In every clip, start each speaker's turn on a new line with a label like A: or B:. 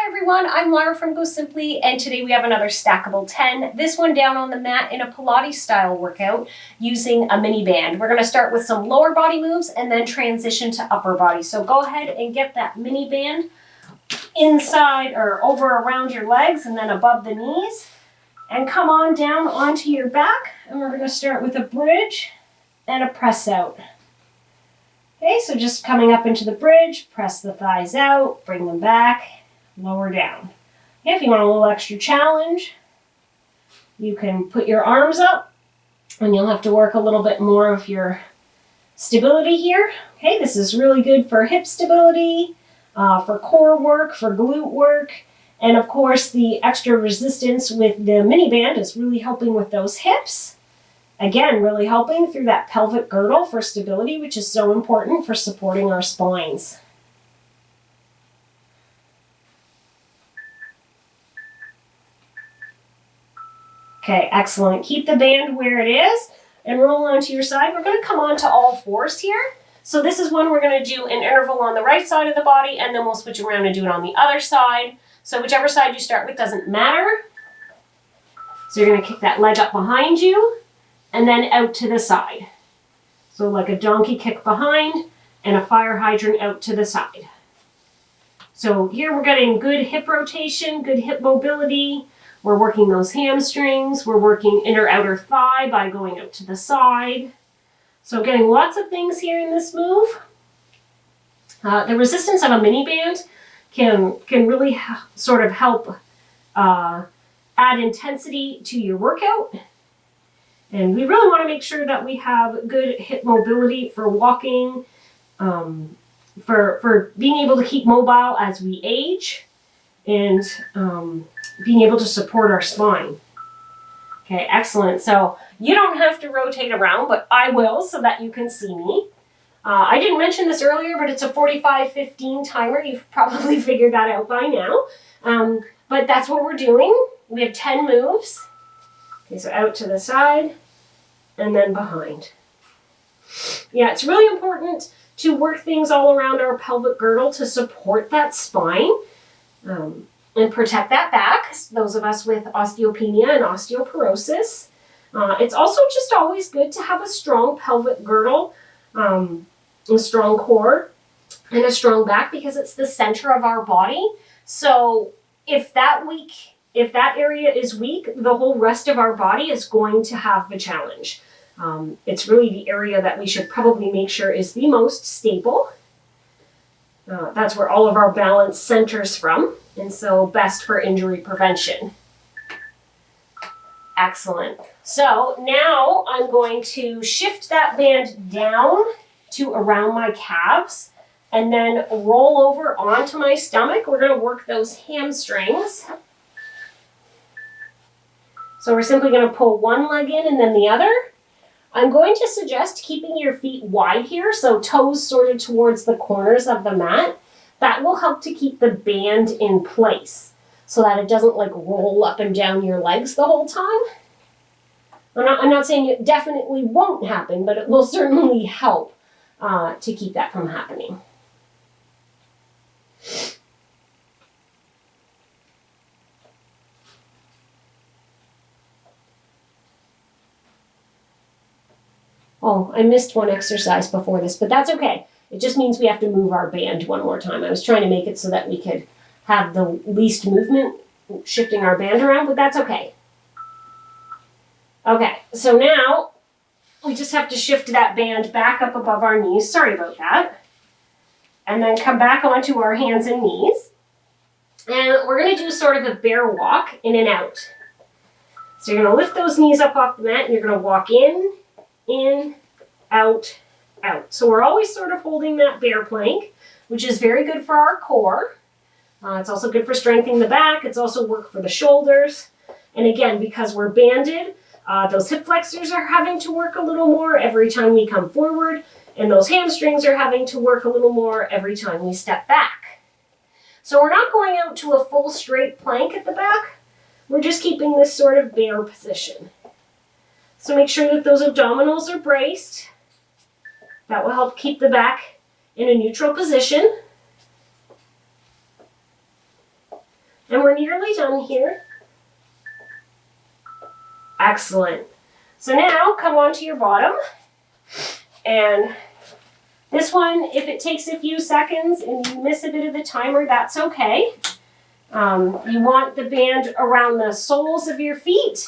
A: Hi everyone, I'm Laura from Go Simply, and today we have another Stackable 10. This one down on the mat in a Pilates style workout using a mini band. We're going to start with some lower body moves and then transition to upper body. So go ahead and get that mini band inside or over around your legs and then above the knees. And come on down onto your back, and we're going to start with a bridge and a press out. Okay, so just coming up into the bridge, press the thighs out, bring them back, lower down. Okay, if you want a little extra challenge, you can put your arms up, and you'll have to work a little bit more of your stability here. Okay, this is really good for hip stability, for core work, for glute work, and of course the extra resistance with the mini band is really helping with those hips. Again, really helping through that pelvic girdle for stability, which is so important for supporting our spines. Okay, excellent. Keep the band where it is and roll onto your side. We're going to come onto all fours here. So this is when we're going to do an interval on the right side of the body, and then we'll switch around and do it on the other side. So whichever side you start with doesn't matter. So you're going to kick that leg up behind you and then out to the side. So like a donkey kick behind and a fire hydrant out to the side. So here we're getting good hip rotation, good hip mobility. We're working those hamstrings. We're working inner outer thigh by going out to the side. So getting lots of things here in this move. The resistance of a mini band can really sort of help add intensity to your workout. And we really want to make sure that we have good hip mobility for walking, for being able to keep mobile as we age, and being able to support our spine. Okay, excellent. So you don't have to rotate around, but I will so that you can see me. I didn't mention this earlier, but it's a 45-15 timer. You've probably figured that out by now. But that's what we're doing. We have 10 moves. Okay, so out to the side and then behind. Yeah, it's really important to work things all around our pelvic girdle to support that spine and protect that back, those of us with osteopenia and osteoporosis. It's also just always good to have a strong pelvic girdle, a strong core, and a strong back because it's the center of our body. So if that area is weak, the whole rest of our body is going to have a challenge. It's really the area that we should probably make sure is the most stable. That's where all of our balance centers from, and so best for injury prevention. Excellent. So now I'm going to shift that band down to around my calves and then roll over onto my stomach. We're going to work those hamstrings. So we're simply going to pull one leg in and then the other. I'm going to suggest keeping your feet wide here, so toes sort of towards the corners of the mat. That will help to keep the band in place so that it doesn't like roll up and down your legs the whole time. I'm not saying it definitely won't happen, but it will certainly help to keep that from happening. Oh, I missed one exercise before this, but that's okay. It just means we have to move our band one more time. I was trying to make it so that we could have the least movement shifting our band around, but that's okay. Okay, so now we just have to shift that band back up above our knees. Sorry about that. And then come back onto our hands and knees. And we're going to do sort of a bear walk in and out. So you're going to lift those knees up off the mat and you're going to walk in, out, out. So we're always sort of holding that bear plank, which is very good for our core. It's also good for strengthening the back. It's also work for the shoulders. And again, because we're banded, those hip flexors are having to work a little more every time we come forward, and those hamstrings are having to work a little more every time we step back. So we're not going out to a full straight plank at the back. We're just keeping this sort of bear position. So make sure that those abdominals are braced. That will help keep the back in a neutral position. And we're nearly done here. Excellent. So now come on to your bottom. And this one, if it takes a few seconds and you miss a bit of the timer, that's okay. You want the band around the soles of your feet.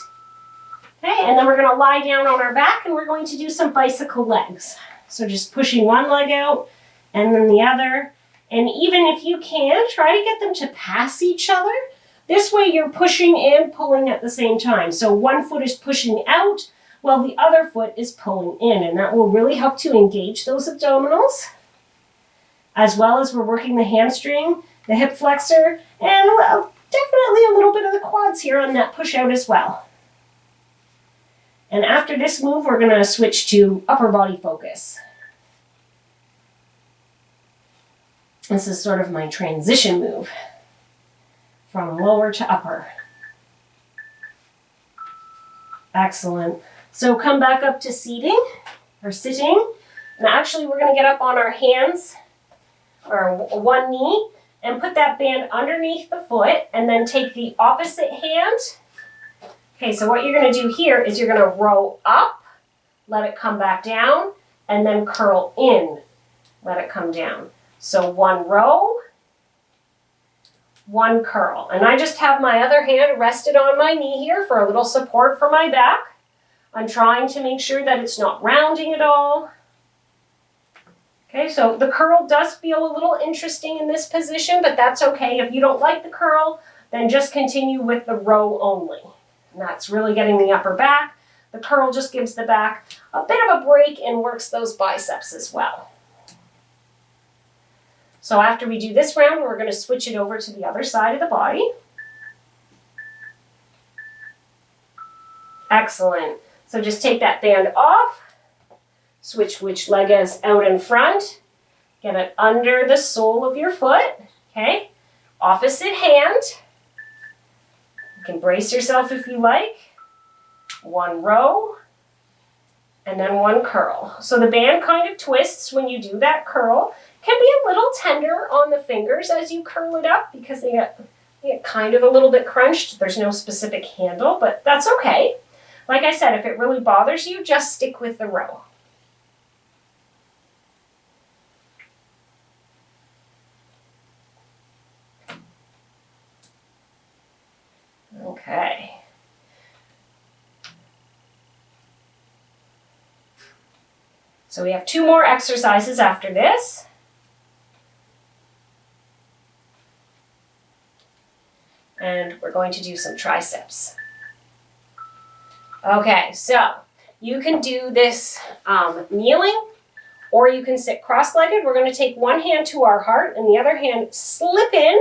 A: Okay, and then we're going to lie down on our back and we're going to do some bicycle legs. So just pushing one leg out and then the other. And even if you can, try to get them to pass each other. This way you're pushing and pulling at the same time. So one foot is pushing out while the other foot is pulling in. And that will really help to engage those abdominals, as well as we're working the hamstring, the hip flexor, and definitely a little bit of the quads here on that push out as well. And after this move, we're going to switch to upper body focus. This is sort of my transition move from lower to upper. Excellent. So come back up to seating or sitting. And actually we're going to get up on our hands or one knee and put that band underneath the foot and then take the opposite hand. Okay, so what you're going to do here is you're going to row up, let it come back down, and then curl in, let it come down. So one row, one curl. And I just have my other hand rested on my knee here for a little support for my back. I'm trying to make sure that it's not rounding at all. Okay, so the curl does feel a little interesting in this position, but that's okay. If you don't like the curl, then just continue with the row only. And that's really getting the upper back. The curl just gives the back a bit of a break and works those biceps as well. So after we do this round, we're going to switch it over to the other side of the body. Excellent. So just take that band off, switch which leg is out in front, get it under the sole of your foot, okay? Opposite hand. You can brace yourself if you like. One row, and then one curl. So the band kind of twists when you do that curl. Can be a little tender on the fingers as you curl it up because they get kind of a little bit crunched. There's no specific handle, but that's okay. Like I said, if it really bothers you, just stick with the row. Okay. So we have 2 more exercises after this. And we're going to do some triceps. Okay, so you can do this kneeling, or you can sit cross-legged. We're going to take one hand to our heart and the other hand slip in,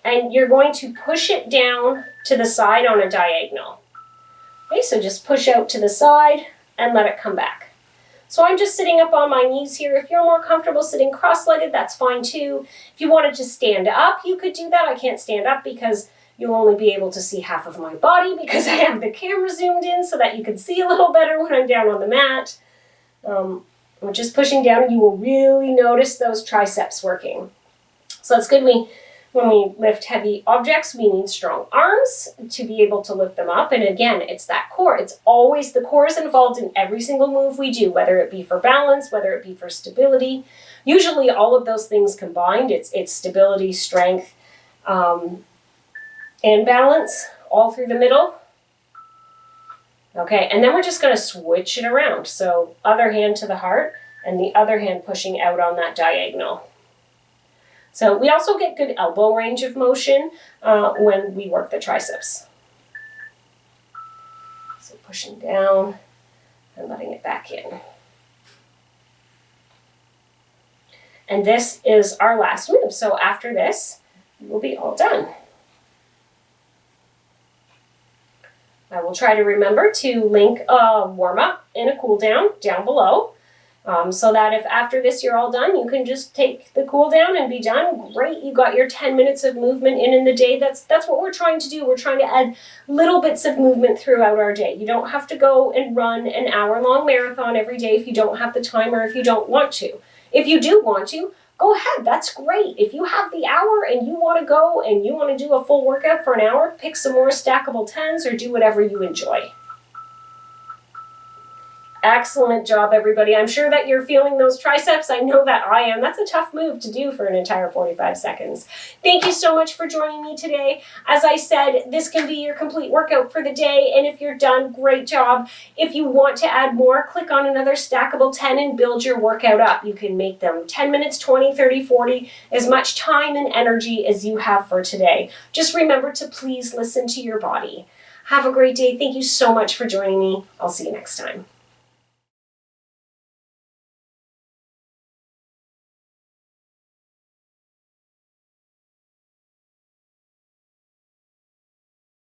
A: and you're going to push it down to the side on a diagonal. Okay, so just push out to the side and let it come back. So I'm just sitting up on my knees here. If you're more comfortable sitting cross-legged, that's fine too. If you wanted to stand up, you could do that. I can't stand up because you'll only be able to see half of my body because I have the camera zoomed in so that you can see a little better when I'm down on the mat. We're just pushing down. You will really notice those triceps working. So that's good. When we lift heavy objects, we need strong arms to be able to lift them up. And again, it's that core. It's always the core is involved in every single move we do, whether it be for balance, whether it be for stability. Usually all of those things combined, it's stability, strength, and balance all through the middle. Okay, and then we're just going to switch it around. So other hand to the heart and the other hand pushing out on that diagonal. So we also get good elbow range of motion when we work the triceps. So pushing down and letting it back in. And this is our last move. So after this, we'll be all done. I will try to remember to link a warm-up and a cool-down down below. So that if after this you're all done, you can just take the cool down and be done. Great, you got your 10 minutes of movement in the day. That's what we're trying to do. We're trying to add little bits of movement throughout our day. You don't have to go and run an hour-long marathon every day if you don't have the time or if you don't want to. If you do want to, go ahead. That's great. If you have the hour and you want to go and you want to do a full workout for an hour, pick some more stackable 10s or do whatever you enjoy. Excellent job, everybody. I'm sure that you're feeling those triceps. I know that I am. That's a tough move to do for an entire 45 seconds. Thank you so much for joining me today. As I said, this can be your complete workout for the day, and if you're done, great job. If you want to add more, click on another stackable 10 and build your workout up. You can make them 10 minutes, 20, 30, 40, as much time and energy as you have for today. Just remember to please listen to your body. Have a great day. Thank you so much for joining me. I'll see you next time.